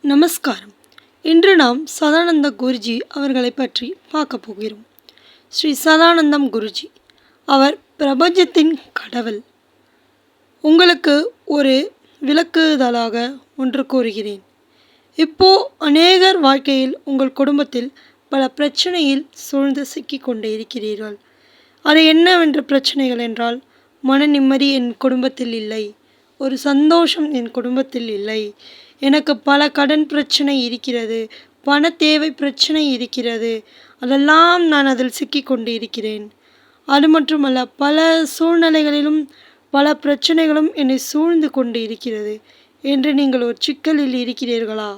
நமஸ்காரம். இன்று நாம் சதானந்த குருஜி அவர்களை பற்றி பார்க்க போகிறோம். ஸ்ரீ சதானந்தம் குருஜி அவர் பிரபஞ்சத்தின் கடவுள். உங்களுக்கு ஒரு விளக்குதலாக ஒன்று கூறுகிறேன். இப்போ அநேகர் வாழ்க்கையில் உங்கள் குடும்பத்தில் பல பிரச்சனையில் சூழ்ந்து சிக்கிக் கொண்டே இருக்கிறீர்கள். அது என்னவென்ற பிரச்சனைகள் என்றால், மன நிம்மதி என் குடும்பத்தில் இல்லை, ஒரு சந்தோஷம் என் குடும்பத்தில் இல்லை, எனக்கு பல கடன் பிரச்சனை இருக்கிறது, பண தேவை பிரச்சனை இருக்கிறது, அதெல்லாம் நான் அதில் சிக்கிக் கொண்டு இருக்கிறேன். அது மட்டுமல்ல, பல சூழ்நிலைகளிலும் பல பிரச்சனைகளும் என்னை சூழ்ந்து கொண்டு இருக்கிறது என்று நீங்கள் ஒரு சிக்கலில் இருக்கிறீர்களா?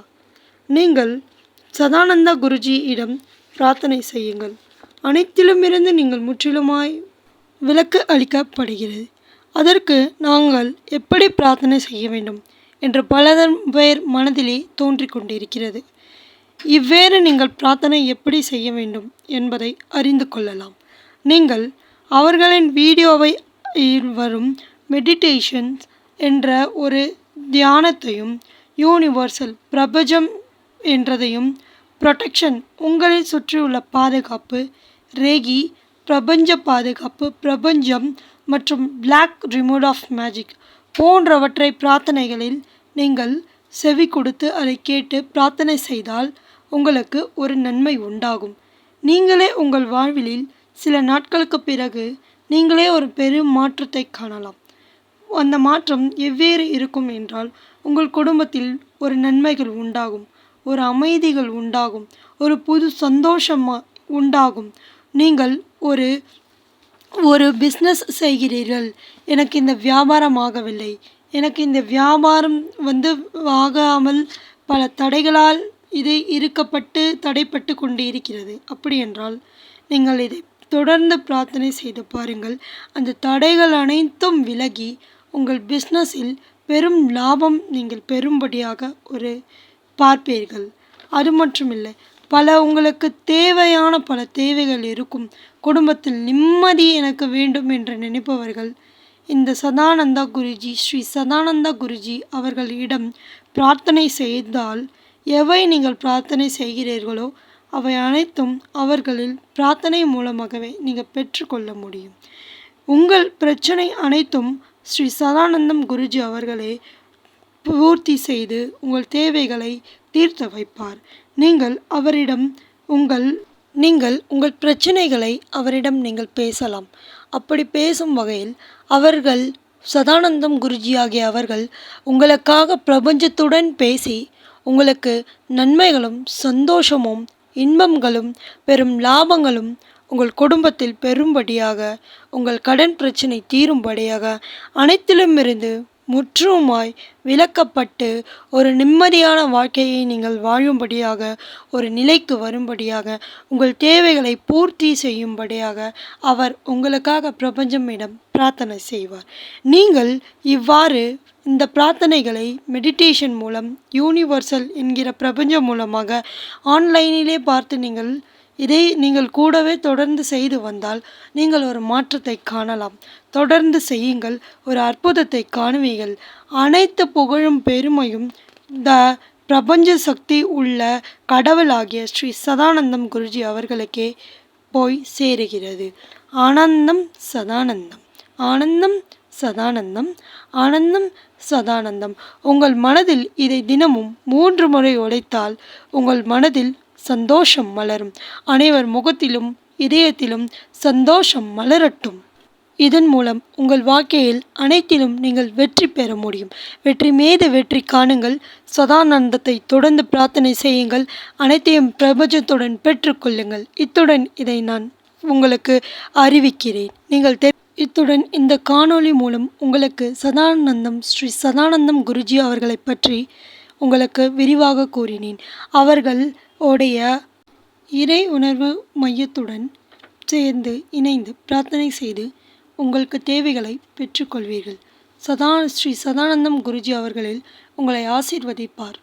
நீங்கள் சதானந்த குருஜியிடம் பிரார்த்தனை செய்யுங்கள். அனைத்திலுமிருந்து நீங்கள் முற்றிலுமாய் விலக்கு அளிக்கப்படுகிறது. அதற்கு நாங்கள் எப்படி பிரார்த்தனை செய்ய வேண்டும் என்று பலதன் பேர் மனதிலே தோன்றிக் கொண்டிருக்கிறது. இவ்வேறு நீங்கள் பிரார்த்தனை எப்படி செய்ய வேண்டும் என்பதை அறிந்து கொள்ளலாம். நீங்கள் அவர்களின் வீடியோவை வரும் மெடிடேஷன்ஸ் என்ற ஒரு தியானத்தையும், யூனிவர்சல் பிரபஞ்சம் என்றதையும், ப்ரொடெக்ஷன் உங்களை சுற்றியுள்ள பாதுகாப்பு, ரேகி பிரபஞ்ச பாதுகாப்பு, பிரபஞ்சம் மற்றும் பிளாக் ரிமூவ் ஆஃப் மேஜிக் போன்றவற்றை பிரார்த்தனைகளில் நீங்கள் செவி கொடுத்து அதை கேட்டு பிரார்த்தனை செய்தால் உங்களுக்கு ஒரு நன்மை உண்டாகும். நீங்களே உங்கள் வாழ்வில் சில நாட்களுக்கு பிறகு நீங்களே ஒரு பெரும் மாற்றத்தை காணலாம். அந்த மாற்றம் எவ்வேறு இருக்கும் என்றால், உங்கள் குடும்பத்தில் ஒரு நன்மைகள் உண்டாகும், ஒரு அமைதிகள் உண்டாகும், ஒரு புது சந்தோஷம் உண்டாகும். நீங்கள் ஒரு பிஸ்னஸ் செய்கிறீர்கள், எனக்கு இந்த வியாபாரம் ஆகவில்லை, எனக்கு இந்த வியாபாரம் ஆகாமல் பல தடைகளால் இது இருக்கப்பட்டு தடைப்பட்டு கொண்டு இருக்கிறது. அப்படி என்றால் நீங்கள் இதை தொடர்ந்து பிரார்த்தனை செய்து பாருங்கள். அந்த தடைகள் அனைத்தும் விலகி உங்கள் பிஸ்னஸில் பெரும் லாபம் நீங்கள் பெறும்படியாக பார்ப்பீர்கள். அது மட்டுமில்லை, உங்களுக்கு தேவையான பல தேவைகள் இருக்கும். குடும்பத்தில் நிம்மதி எனக்கு வேண்டும் என்று நினைப்பவர்கள் இந்த சதானந்த குருஜி, ஸ்ரீ சதானந்த குருஜி அவர்களிடம் பிரார்த்தனை செய்தால், எவை நீங்கள் பிரார்த்தனை செய்கிறீர்களோ அவை அனைத்தும் அவர்களில் பிரார்த்தனை மூலமாகவே நீங்கள் பெற்றுக்கொள்ள முடியும். உங்கள் பிரச்சனை அனைத்தும் ஸ்ரீ சதானந்தம் குருஜி அவர்களே பூர்த்தி செய்து உங்கள் தேவைகளை தீர்த்து வைப்பார். நீங்கள் உங்கள் பிரச்சனைகளை அவரிடம் நீங்கள் பேசலாம். அப்படி பேசும் வகையில் அவர்கள், சதானந்தம் குருஜி ஆகிய அவர்கள் உங்களுக்காக பிரபஞ்சத்துடன் பேசி உங்களுக்கு நன்மைகளும் சந்தோஷமும் இன்பங்களும் பெரும் லாபங்களும் உங்கள் குடும்பத்தில் பெறும்படியாக, உங்கள் கடன் பிரச்சனை தீரும்படியாக, அனைத்திலுமிருந்து முற்றுமாய் விலக்கப்பட்டு ஒரு நிம்மதியான வாழ்க்கையை நீங்கள் வாழும்படியாக, ஒரு நிலைக்கு வரும்படியாக, உங்கள் தேவைகளை பூர்த்தி செய்யும்படியாக அவர் உங்களுக்காக பிரபஞ்சமிடம் பிரார்த்தனை செய்வார். நீங்கள் இவ்வாறு இந்த பிரார்த்தனைகளை மெடிடேஷன் மூலம், யூனிவர்சல் என்கிற பிரபஞ்சம் மூலமாக ஆன்லைனிலே பார்த்து இதை நீங்கள் கூடவே தொடர்ந்து செய்து வந்தால் நீங்கள் ஒரு மாற்றத்தை காணலாம். தொடர்ந்து செய்யுங்கள், ஒரு அற்புதத்தை காணுவீர்கள். அனைத்து புகழும் பெருமையும் இந்த பிரபஞ்ச சக்தி உள்ள கடவுளாகிய ஸ்ரீ சதானந்தம் குருஜி அவர்களுக்கே போய் சேருகிறது. ஆனந்தம் சதானந்தம், ஆனந்தம் சதானந்தம், ஆனந்தம் சதானந்தம். உங்கள் மனதில் இதை தினமும் 3 முறை உடைத்தால் உங்கள் மனதில் சந்தோஷம் மலரும். அனைவர் முகத்திலும் இதயத்திலும் சந்தோஷம் மலரட்டும். இதன் மூலம் உங்கள் வாழ்க்கையில் அனைத்திலும் நீங்கள் வெற்றி பெற முடியும். வெற்றி மீது வெற்றி காணுங்கள். சதானந்தத்தை தொடர்ந்து பிரார்த்தனை செய்யுங்கள். அனைத்தையும் பிரபஞ்சத்துடன் பெற்றுக்கொள்ளுங்கள். இத்துடன் இதை நான் உங்களுக்கு அறிவிக்கிறேன். இத்துடன் இந்த காணொளி மூலம் உங்களுக்கு ஸ்ரீ சதானந்தம் குருஜி அவர்களை பற்றி உங்களுக்கு விரிவாக கூறினேன். அவர்கள் இறை உணர்வு மையத்துடன் இணைந்து பிரார்த்தனை செய்து உங்களுக்கு தேவைகளை பெற்றுக்கொள்வீர்கள். ஸ்ரீ சதானந்தம் குருஜி அவர்களில் உங்களை ஆசீர்வதிப்பார்.